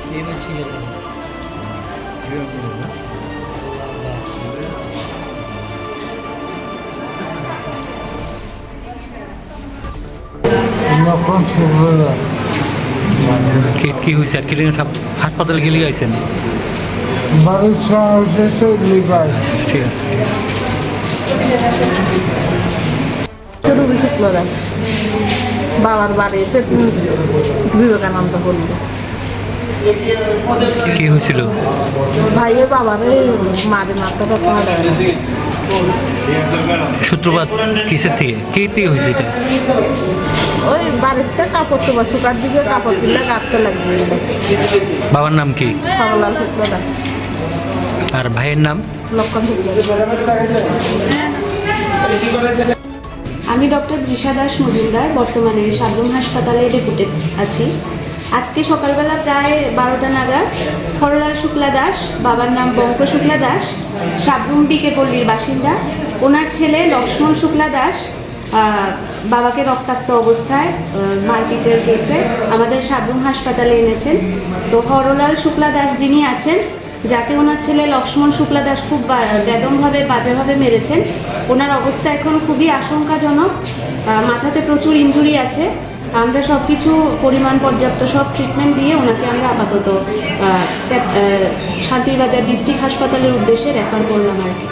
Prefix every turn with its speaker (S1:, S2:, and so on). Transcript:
S1: কি হয়েছে আর কি হাসপাতালে গেলে গেছেন? ঠিক আছে
S2: চতুর্থ শুক্রবার বাবার বাড়ি এসে বিবেকানন্দ বলল
S1: কি হয়েছিল?
S2: ভাইয়ের বাবারে মারে মাথাটা পাড়া
S1: সূত্রপাত কিসের থেকে কি থেকে হয়েছে এটা?
S2: ওই বাড়িতে কাপড় চোপড় শুকার দিকে কাপড় দিলে কাটতে লাগবে
S1: বাবার নাম কি?
S2: বাবলাল শুক্রবার
S1: আর ভাইয়ের নাম?
S2: লক্ষণ শুক্রবার।
S3: আমি ডক্টর দৃষা দাস মজুমদার, বর্তমানে সাবরুম হাসপাতালে ডেপুটেড আছি। আজকে সকালবেলা প্রায় 12টা নাগাদ হরলাল শুক্লা দাস, বাবার নাম বঙ্ক শুক্লা দাস, সাবরুম বিকে পল্লীর বাসিন্দা, ওনার ছেলে লক্ষ্মণ শুক্লা দাস বাবাকে রক্তাক্ত অবস্থায় মারপিটের কেসে আমাদের সাবরুম হাসপাতালে এনেছেন। তো হরলাল শুক্লা দাস যিনি আছেন, যাকে ওনার ছেলে লক্ষ্মণ শুক্লা দাস খুব বেদমভাবে বাজেভাবে মেরেছেন, ওনার অবস্থা এখন খুবই আশঙ্কাজনক। মাথাতে প্রচুর ইনজুরি আছে। আমরা সব কিছু পরিমাণ পর্যাপ্ত সব ট্রিটমেন্ট দিয়ে ওনাকে আমরা আপাতত শান্তিরবাজার ডিস্ট্রিক্ট হাসপাতালের উদ্দেশ্যে রেফার করলাম আর কি।